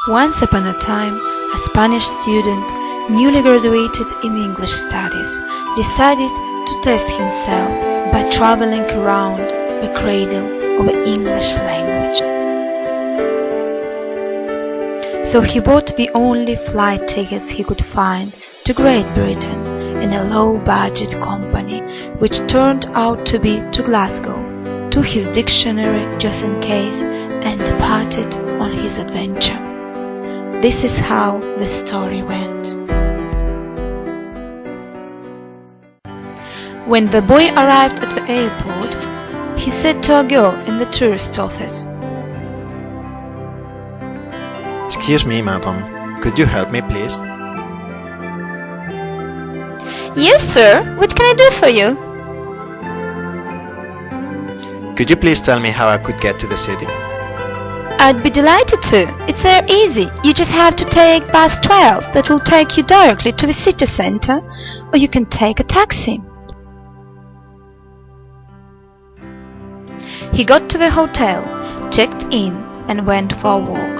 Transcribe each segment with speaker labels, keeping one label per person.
Speaker 1: Once upon a time, a Spanish student, newly graduated in English studies, decided to test himself by traveling around the cradle of the English language. So he bought the only flight tickets he could find to Great Britain in a low-budget company, which turned out to be to Glasgow, took his dictionary just in case, and departed on his adventure. This is how the story went. When the boy arrived at the airport, he said to a girl in the tourist office,
Speaker 2: "Excuse me, madam, could you help me, please?"
Speaker 1: "Yes, sir. What can I do for you?"
Speaker 2: "Could you please tell me how I could get to the city?"
Speaker 1: "I'd be delighted to. It's very easy. You just have to take bus 12 that will take you directly to the city center, or you can take a taxi." He got to the hotel, checked in, and went for a walk.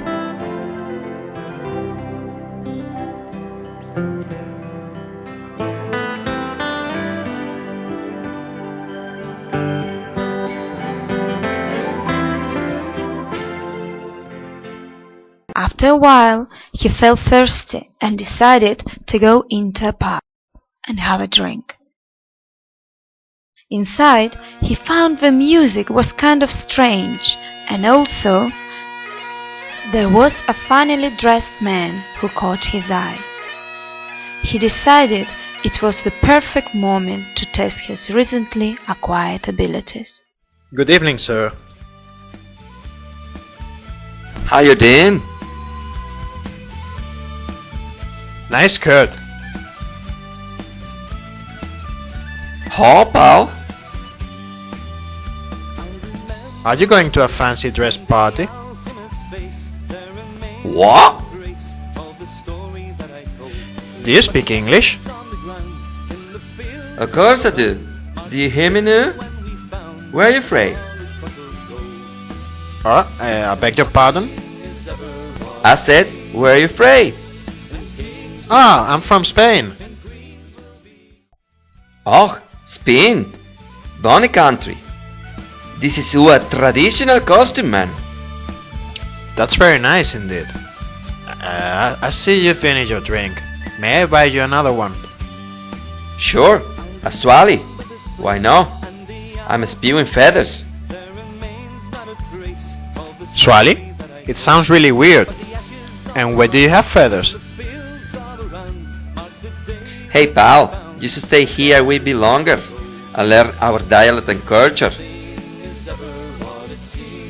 Speaker 1: After a while, he felt thirsty and decided to go into a pub and have a drink. Inside, he found the music was kind of strange, and also there was a funnily dressed man who caught his eye. He decided it was the perfect moment to test his recently acquired abilities.
Speaker 2: "Good evening, sir."
Speaker 3: How you doing?
Speaker 2: "Nice skirt."
Speaker 3: Huh, pal?
Speaker 2: "Are you going to a fancy dress party?"
Speaker 3: What?
Speaker 2: "Do you speak English?"
Speaker 3: Of course I do. Do you hear me now? Where are you from?
Speaker 2: I beg your pardon?
Speaker 3: I said, where are you from?
Speaker 2: "Ah, I'm from Spain."
Speaker 3: Oh, Spain. Bonny country. This is a traditional costume, man.
Speaker 2: "That's very nice indeed. I see you finish your drink. May I buy you another one?"
Speaker 3: Sure, a swally. Why not? I'm spewing feathers.
Speaker 2: "Swally? It sounds really weird. And where do you have feathers?"
Speaker 3: Hey pal, you should stay here a wee bit longer and learn our dialect and culture.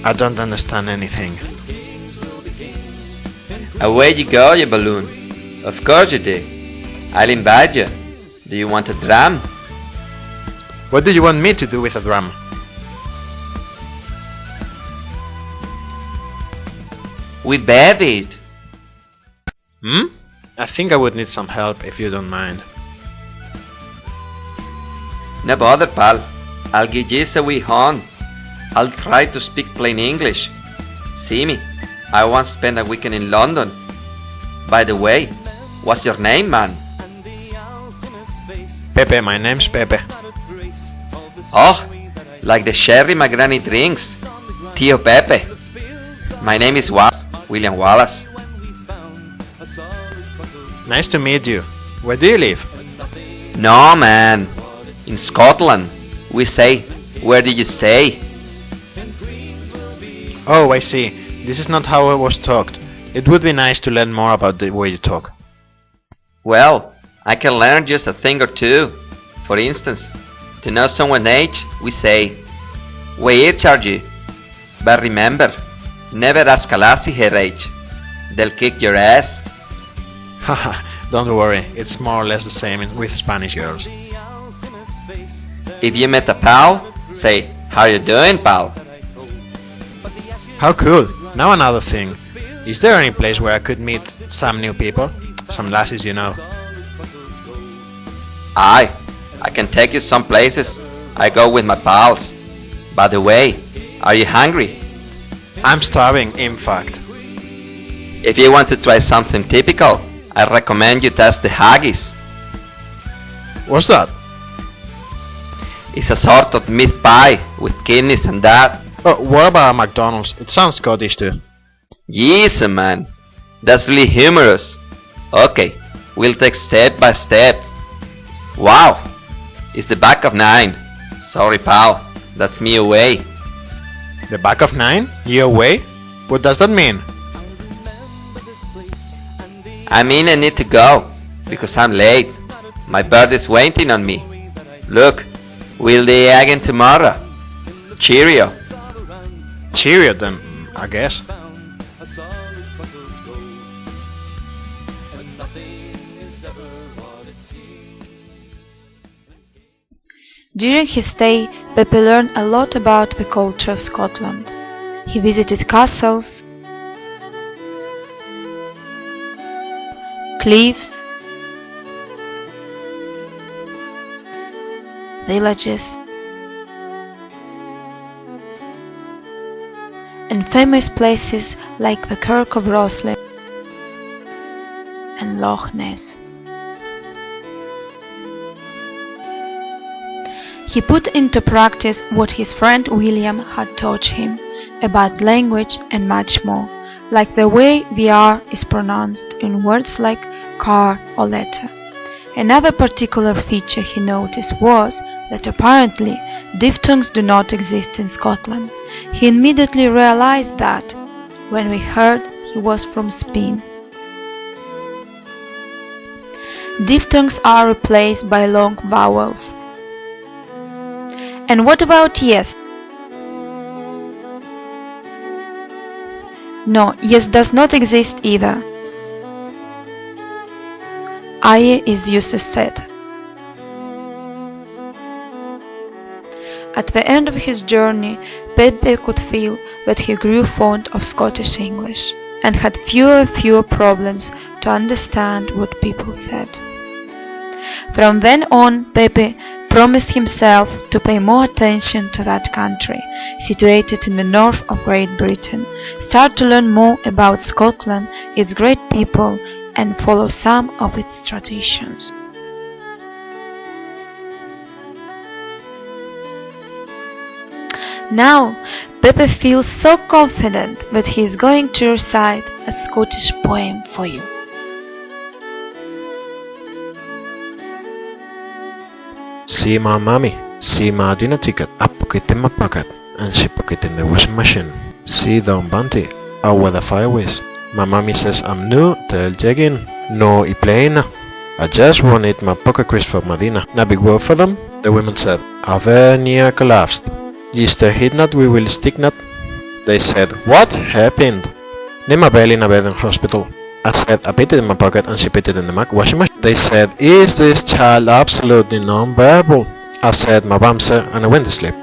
Speaker 2: "I don't understand anything."
Speaker 3: Away you go, you balloon. Of course you do. I'll invite you. Do you want a drum?
Speaker 2: "What do you want me to do with a drum?"
Speaker 3: We babied.
Speaker 2: I think I would need some help if you don't mind.
Speaker 3: No bother, pal. I'll give you a wee hand. I'll try to speak plain English. See me, I once spent a weekend in London. By the way, what's your name, man?
Speaker 2: "Pepe, my name's Pepe."
Speaker 3: Oh, like the sherry my granny drinks. Tio Pepe. My name is William Wallace.
Speaker 2: "Nice to meet you. Where do you live?"
Speaker 3: No, man. In Scotland, we say, where did you stay?
Speaker 2: "Oh, I see. This is not how I was talked. It would be nice to learn more about the way you talk."
Speaker 3: Well, I can learn just a thing or two. For instance, to know someone's age, we say, what age are you? But remember, never ask a lassie her age. They'll kick your ass.
Speaker 2: Haha, don't worry. It's more or less the same with Spanish girls.
Speaker 3: If you met a pal, say, how you doing, pal?
Speaker 2: "How cool. Now another thing. Is there any place where I could meet some new people? Some lassies, you know."
Speaker 3: Aye, I can take you some places. I go with my pals. By the way, are you hungry?
Speaker 2: "I'm starving, in fact."
Speaker 3: If you want to try something typical, I recommend you test the haggis.
Speaker 2: What's that?
Speaker 3: It's a sort of meat pie with kidneys and that.
Speaker 2: Oh, what about McDonald's? It sounds Scottish too.
Speaker 3: Yes, man. That's really humorous. Okay, we'll take step by step. Wow, it's the back of 9. Sorry, pal, that's me away.
Speaker 2: The back of 9? You away? What does that mean?
Speaker 3: I mean I need to go, because I'm late. My bird is waiting on me. Look, we'll be again tomorrow. Cheerio.
Speaker 2: Cheerio then, I guess.
Speaker 1: During his stay, Pepe learned a lot about the culture of Scotland. He visited castles, cliffs, villages, and famous places like the Kirk of Roslin and Loch Ness. He put into practice what his friend William had taught him about language and much more, like the way the R is pronounced in words like car or letter. Another particular feature he noticed was that apparently diphthongs do not exist in Scotland. He immediately realized that when we heard he was from Spain. Diphthongs are replaced by long vowels. And what about yes? No, yes does not exist either. Aye is used instead. At the end of his journey, Pepe could feel that he grew fond of Scottish English and had fewer and fewer problems to understand what people said. From then on, Pepe promised himself to pay more attention to that country, situated in the north of Great Britain, start to learn more about Scotland, its great people, and follow some of its traditions. Now, Pepe feels so confident that he is going to recite a Scottish poem for you.
Speaker 2: See my mommy, see my dinner ticket, I put it in my pocket, and she put it in the washing machine. See Don Bunty, out where the fire is. My mommy says I'm new till jegging, no I plain. I just won't eat my pocket crisp for my dinner. No big word for them, the women said. Avernia collapsed. Gister hit not, we will stick not. They said, what happened? Need my belly in a bed in hospital. I said, I put it in my pocket and she put it in the washing machine. They said, is this child absolutely non-verbal? I said, my bum sir, and I went to sleep.